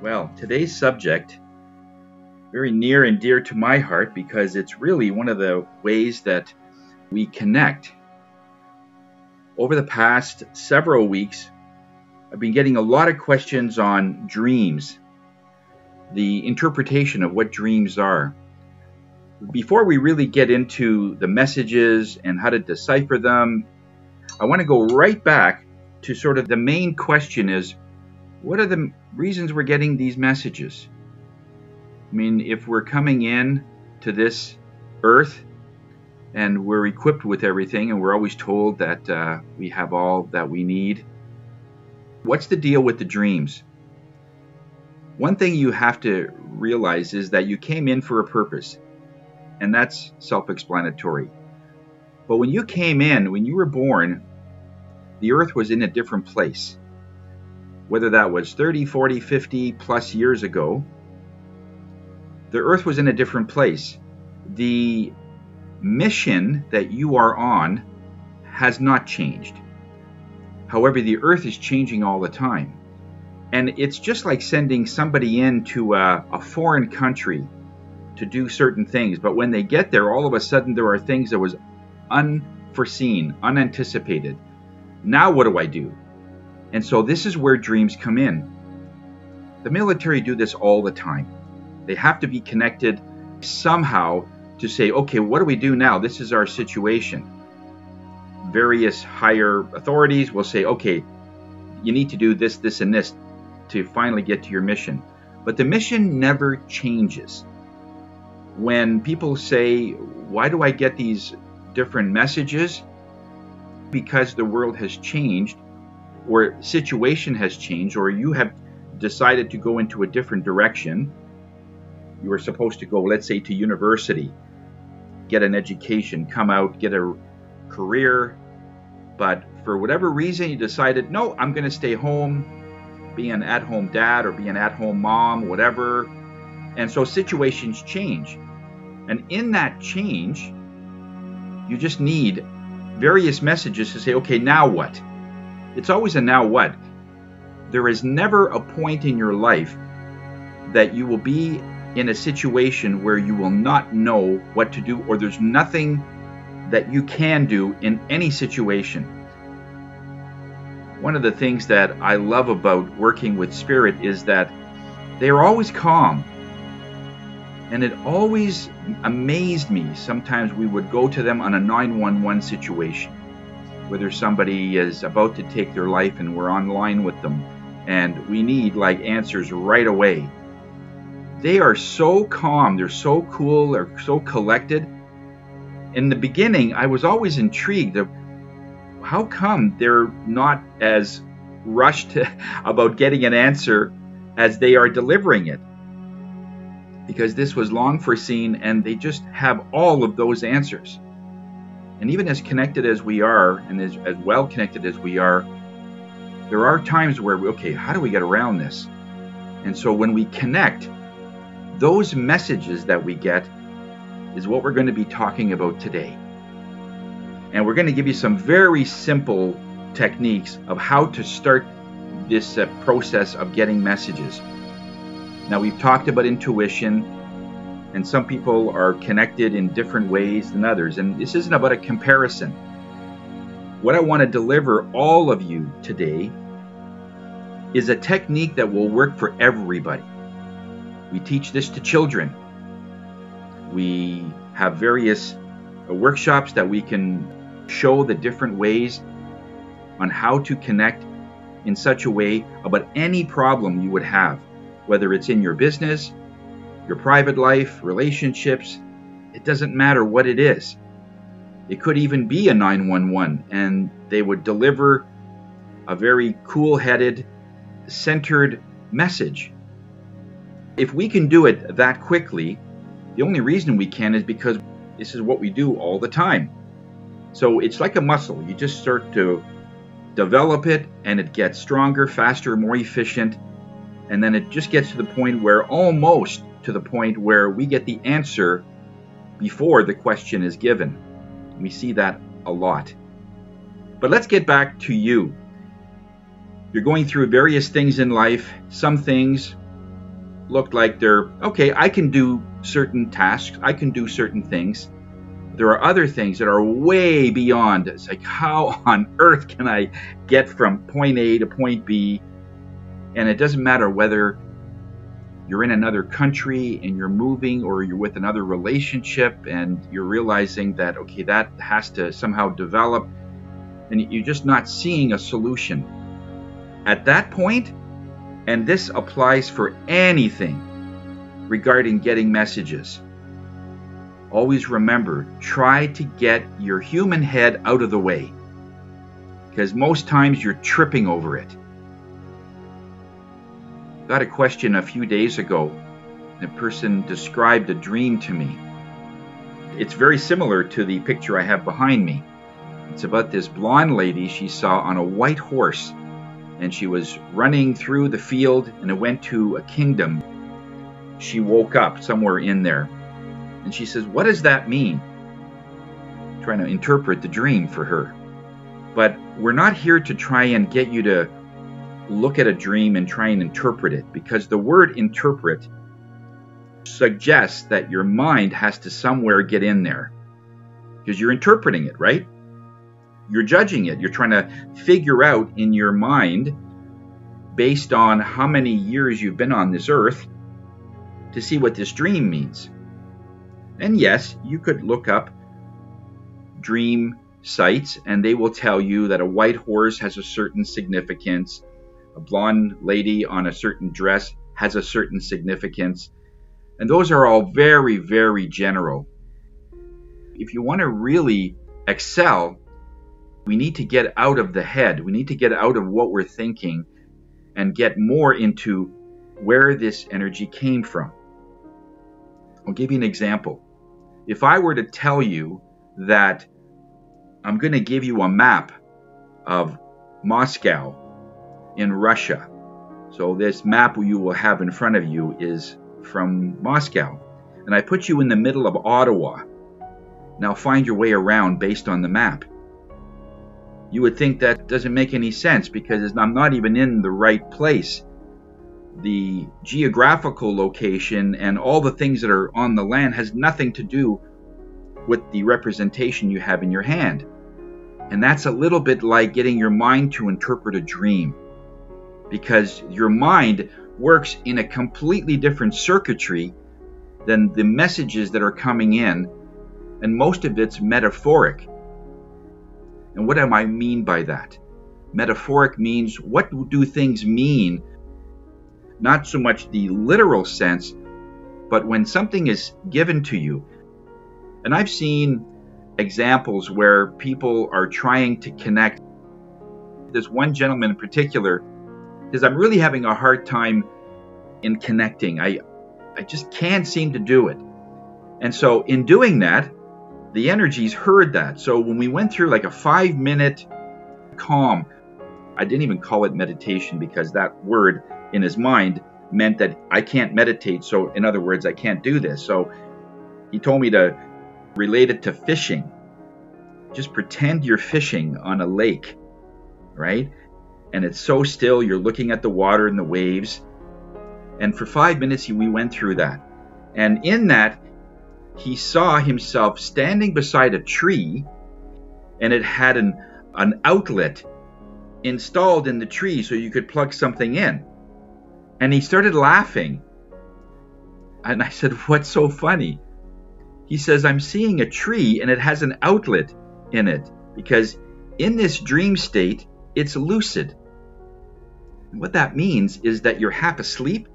Well, today's subject, very near and dear to my heart because it's really one of the ways that we connect. Over the past several weeks, I've been getting a lot of questions on dreams, the interpretation of what dreams are. Before we really get into the messages and how to decipher them, I want to go right back to sort of the main question is, what are the reasons we're getting these messages? I mean, if we're coming in to this earth and we're equipped with everything and we're always told that we have all that we need, what's the deal with the dreams? One thing you have to realize is that you came in for a purpose, and that's self-explanatory. But when you came in, when you were born, the earth was in a different place. Whether that was 30, 40, 50 plus years ago, the earth was in a different place. The mission that you are on has not changed. However, the earth is changing all the time. And it's just like sending somebody into a foreign country to do certain things. But when they get there, all of a sudden there are things that was unforeseen, unanticipated. Now what do I do? And so this is where dreams come in. The military do this all the time. They have to be connected somehow to say, okay, what do we do now? This is our situation. Various higher authorities will say, okay, you need to do this, this, and this to finally get to your mission. But the mission never changes. When people say, why do I get these different messages? Because the world has changed, or situation has changed, or you have decided to go into a different direction. You were supposed to go, let's say, to university, get an education, come out, get a career. But for whatever reason, you decided, no, I'm going to stay home, be an at-home dad or be an at-home mom, whatever. And so situations change. And in that change, you just need various messages to say, okay, now what? It's always a now what. There is never a point in your life that you will be in a situation where you will not know what to do, or there's nothing that you can do in any situation. One of the things that I love about working with spirit is that they are always calm. And it always amazed me. Sometimes we would go to them on a 911 situation, whether somebody is about to take their life and we're online with them and we need like answers right away. They are so calm, they're so cool, they're so collected. In the beginning, I was always intrigued of how come they're not as rushed about getting an answer as they are delivering it. Because this was long foreseen and they just have all of those answers. And even as connected as we are, and as well connected as we are, there are times where, okay, how do we get around this? And so when we connect, those messages that we get is what we're going to be talking about today. And we're going to give you some very simple techniques of how to start this process of getting messages. Now, we've talked about intuition, and some people are connected in different ways than others. And this isn't about a comparison. What I want to deliver all of you today is a technique that will work for everybody. We teach this to children. We have various workshops that we can show the different ways on how to connect in such a way about any problem you would have, whether it's in your business, your private life, relationships. It doesn't matter what it is. It could even be a 911, and they would deliver a very cool-headed, centered message. If we can do it that quickly, the only reason we can is because this is what we do all the time. So it's like a muscle. You just start to develop it, and it gets stronger, faster, more efficient, and then it just gets to the point where almost to the point where we get the answer before the question is given. We see that a lot. But let's get back to you. You're going through various things in life. Some things look like they're okay. I can do certain tasks, I can do certain things. There are other things that are way beyond. It's like, how on earth can I get from point A to point B? And it doesn't matter whether you're in another country and you're moving, or you're with another relationship and you're realizing that, okay, that has to somehow develop, and you're just not seeing a solution. At that point, and this applies for anything regarding getting messages, always remember, try to get your human head out of the way, because most times you're tripping over it. Got a question a few days ago. A person described a dream to me. It's very similar to the picture I have behind me. It's about this blonde lady she saw on a white horse, and she was running through the field, and it went to a kingdom. She woke up somewhere in there, and she says, "What does that mean?" I'm trying to interpret the dream for her. But we're not here to try and get you to look at a dream and try and interpret it, because the word interpret suggests that your mind has to somewhere get in there, because you're interpreting it, right? You're judging it. You're trying to figure out in your mind, based on how many years you've been on this earth, to see what this dream means. And yes, you could look up dream sites and they will tell you that a white horse has a certain significance, a blonde lady on a certain dress has a certain significance, and those are all very, very general. If you want to really excel, we need to get out of the head. We need to get out of what we're thinking and get more into where this energy came from. I'll give you an example. If I were to tell you that I'm going to give you a map of Moscow in Russia, so this map you will have in front of you is from Moscow, and I put you in the middle of Ottawa. Now find your way around based on the map. You would think that doesn't make any sense, because I'm not even in the right place. The geographical location and all the things that are on the land has nothing to do with the representation you have in your hand. And that's a little bit like getting your mind to interpret a dream, because your mind works in a completely different circuitry than the messages that are coming in, and most of it's metaphoric. And what do I mean by that? Metaphoric means, what do things mean? Not so much the literal sense, but when something is given to you. And I've seen examples where people are trying to connect. There's one gentleman in particular, because I'm really having a hard time in connecting. I just can't seem to do it. And so in doing that, the energies heard that. So when we went through like a 5-minute calm, I didn't even call it meditation, because that word in his mind meant that I can't meditate. So in other words, I can't do this. So he told me to relate it to fishing. Just pretend you're fishing on a lake, right? And it's so still, you're looking at the water and the waves. And for 5 minutes, we went through that. And in that, he saw himself standing beside a tree, and it had an outlet installed in the tree so you could plug something in. And he started laughing. And I said, "What's so funny?" He says, "I'm seeing a tree and it has an outlet in it, because in this dream state, it's lucid." And what that means is that you're half asleep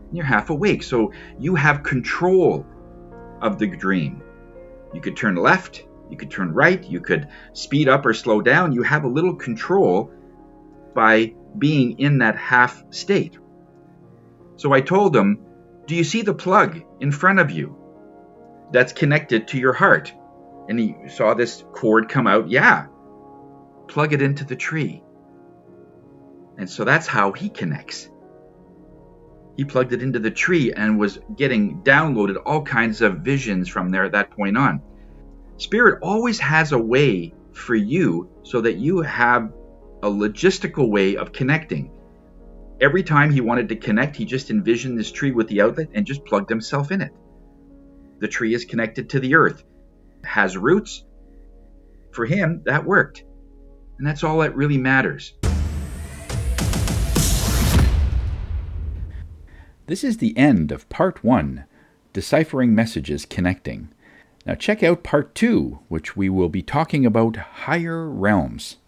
and you're half awake. So you have control of the dream. You could turn left, you could turn right, you could speed up or slow down. You have a little control by being in that half state. So I told him, "Do you see the plug in front of you that's connected to your heart?" And he saw this cord come out. "Yeah, plug it into the tree." And so that's how he connects. He plugged it into the tree and was getting downloaded all kinds of visions from there at that point on. Spirit always has a way for you so that you have a logistical way of connecting. Every time he wanted to connect, he just envisioned this tree with the outlet and just plugged himself in it. The tree is connected to the earth, has roots. For him, that worked. And that's all that really matters. This is the end of Part 1, Deciphering Messages Connecting. Now check out Part 2, which we will be talking about higher realms.